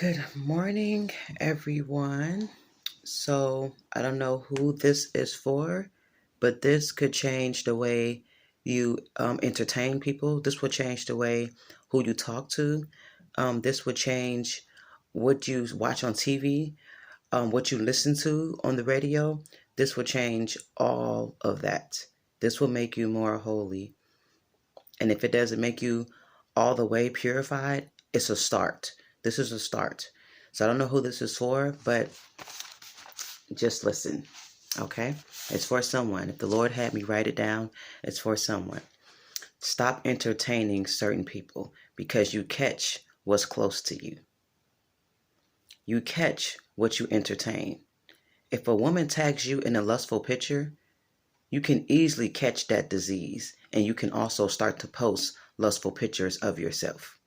Good morning, everyone. So, I don't know who this is for, but this could change the way you entertain people. This would change the way who you talk to. This would change what you watch on TV, what you listen to on the radio. This will change all of that. This will make you more holy. And if it doesn't make you all the way purified, it's a start. This is a start. So I don't know who this is for, but just listen. Okay? It's for someone. If the Lord had me write it down, it's for someone. Stop entertaining certain people because you catch what's close to you. You catch what you entertain. If a woman tags you in a lustful picture, you can easily catch that disease, and you can also start to post lustful pictures of yourself.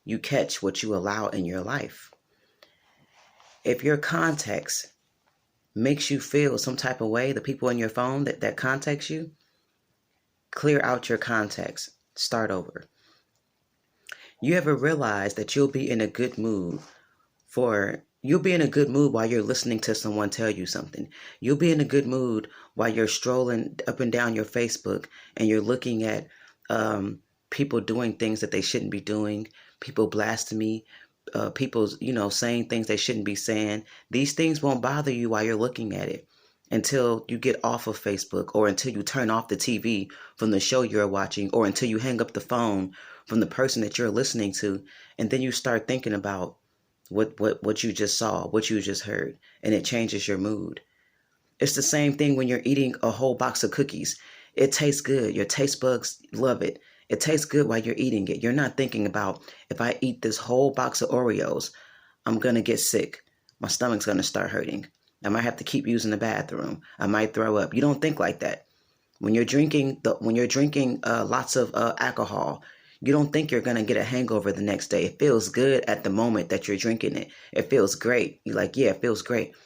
You catch what you allow in your life. If your context makes you feel some type of way, the people in your phone that contacts you, clear out your context. Start over. You ever realize that you'll be in a good mood while you're listening to someone tell you something. You'll be in a good mood while you're strolling up and down your Facebook and you're looking at people doing things that they shouldn't be doing, people blasphemy, people, saying things they shouldn't be saying. These things won't bother you while you're looking at it until you get off of Facebook, or until you turn off the TV from the show you're watching, or until you hang up the phone from the person that you're listening to. And then you start thinking about what you just saw, what you just heard, and it changes your mood. It's the same thing when you're eating a whole box of cookies. It tastes good. Your taste buds love it. It tastes good while you're eating it. You're not thinking about, if I eat this whole box of Oreos, I'm going to get sick. My stomach's going to start hurting. I might have to keep using the bathroom. I might throw up. You don't think like that. When you're drinking lots of alcohol, you don't think you're going to get a hangover the next day. It feels good at the moment that you're drinking it. It feels great. You're like, yeah, it feels great.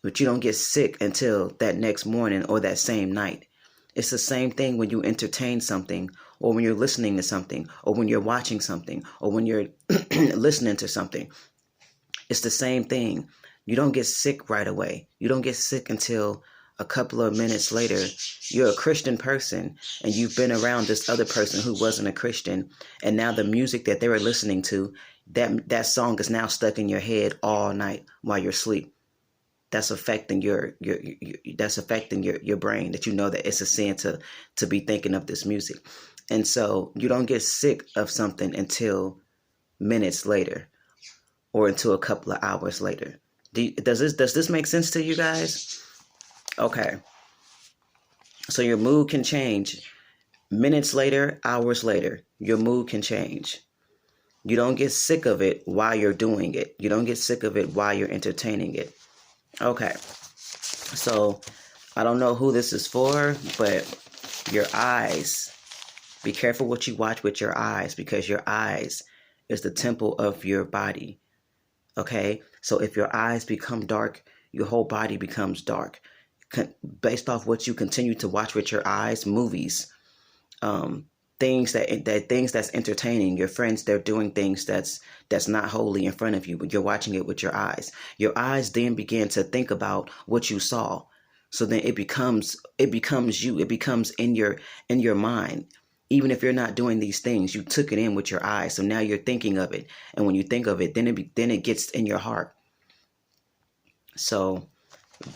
But you don't get sick until that next morning or that same night. It's the same thing when you entertain something, or when you're listening to something, or when you're watching something, or when you're listening to something. It's the same thing. You don't get sick right away. You don't get sick until a couple of minutes later. You're a Christian person and you've been around this other person who wasn't a Christian, and now the music that they were listening to, that song is now stuck in your head all night while you're asleep. That's affecting your brain, that you know that it's a sin to be thinking of this music. And so you don't get sick of something until minutes later, or until a couple of hours later. Does this make sense to you guys? Okay. So your mood can change. Minutes later, hours later, your mood can change. You don't get sick of it while you're doing it. You don't get sick of it while you're entertaining it. Okay. So I don't know who this is for, but your eyes. Be careful what you watch with your eyes, because your eyes is the temple of your body. Okay? So if your eyes become dark, your whole body becomes dark. Based off what you continue to watch with your eyes, movies, things that's entertaining. Your friends, they're doing things that's not holy in front of you, but you're watching it with your eyes. Your eyes then begin to think about what you saw. So then it becomes you. It becomes in your mind. Even if you're not doing these things, you took it in with your eyes. So now you're thinking of it, and when you think of it, then it gets in your heart. So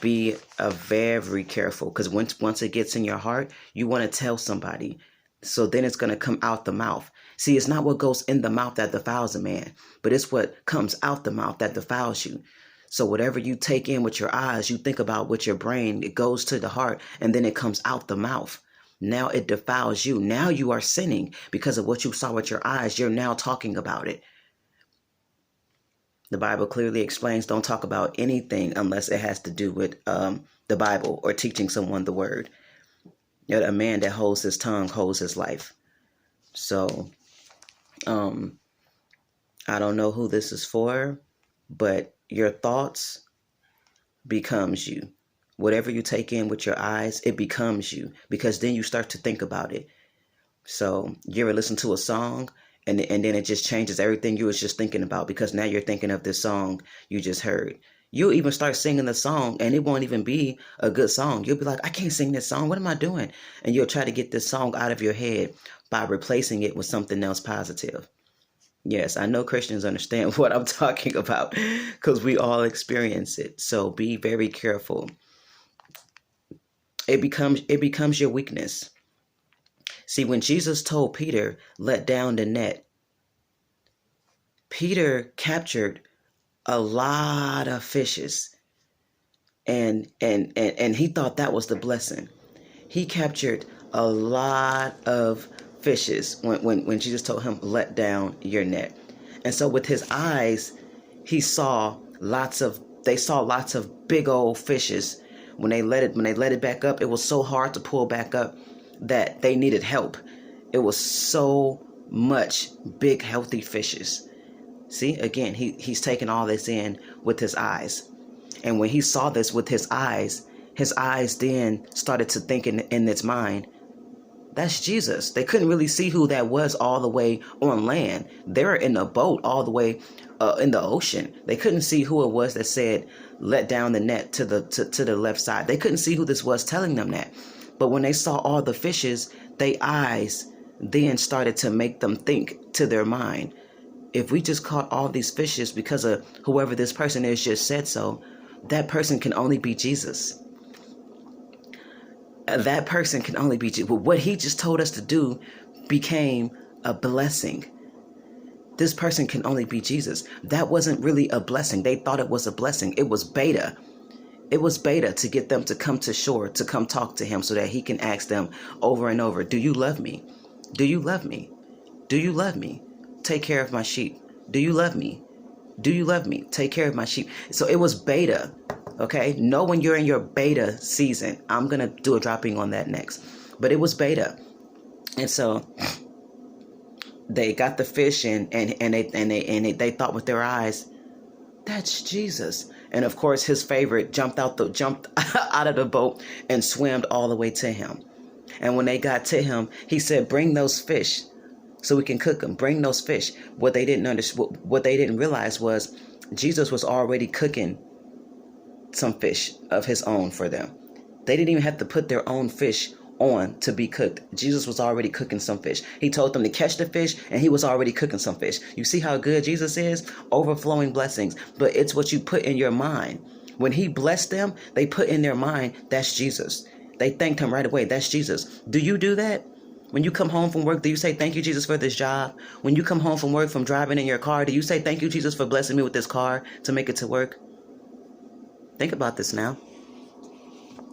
be very careful, because once it gets in your heart, you want to tell somebody. So then it's going to come out the mouth. See, it's not what goes in the mouth that defiles a man, but it's what comes out the mouth that defiles you. So whatever you take in with your eyes, you think about with your brain, it goes to the heart, and then it comes out the mouth. Now it defiles you. Now you are sinning because of what you saw with your eyes. You're now talking about it. The Bible clearly explains, don't talk about anything unless it has to do with the Bible or teaching someone the word. Yet a man that holds his tongue holds his life. So I don't know who this is for, but your thoughts becomes you. Whatever you take in with your eyes, it becomes you, because then you start to think about it. So you ever listen to a song and then it just changes everything you was just thinking about, because now you're thinking of this song you just heard. You'll even start singing the song and it won't even be a good song. You'll be like, I can't sing this song. What am I doing? And you'll try to get this song out of your head by replacing it with something else positive. Yes, I know Christians understand what I'm talking about because we all experience it. So be very careful. It becomes your weakness. See, when Jesus told Peter, let down the net, Peter captured a lot of fishes, and he thought that was the blessing. He captured a lot of fishes when Jesus told him, let down your net. And so with his eyes, they saw lots of big old fishes. When they let it back up, it was so hard to pull back up that they needed help. It was so much big, healthy fishes. See, again, he's taking all this in with his eyes. And when he saw this with his eyes then started to think in its mind, that's Jesus. They couldn't really see who that was all the way on land. They were in a boat all the way in the ocean. They couldn't see who it was that said, let down the net to the left side. They couldn't see who this was telling them that. But when they saw all the fishes, their eyes then started to make them think to their mind, if we just caught all these fishes because of whoever this person is just said so, that person can only be Jesus. That person can only be Jesus. But what he just told us to do became a blessing. This person can only be Jesus. That wasn't really a blessing. They thought it was a blessing. It was beta. It was beta to get them to come to shore, to come talk to him so that he can ask them over and over, do you love me? Do you love me? Do you love me? Take care of my sheep. Do you love me? Do you love me? Take care of my sheep. So it was beta. Okay. Know when you're in your beta season. I'm going to do a dropping on that next, but it was beta. And so they got the fish and they thought with their eyes, that's Jesus. And of course, his favorite jumped out of the boat and swam all the way to him. And when they got to him, he said, bring those fish so we can cook them. Bring those fish. What they didn't realize was Jesus was already cooking some fish of his own for them. They didn't even have to put their own fish on to be cooked. Jesus was already cooking some fish. He told them to catch the fish and he was already cooking some fish. You see how good Jesus is? Overflowing blessings. But it's what you put in your mind. When he blessed them, they put in their mind, that's Jesus. They thanked him right away. That's Jesus. Do you do that? When you come home from work, do you say, thank you, Jesus, for this job? When you come home from work, from driving in your car, do you say, thank you, Jesus, for blessing me with this car to make it to work? Think about this now.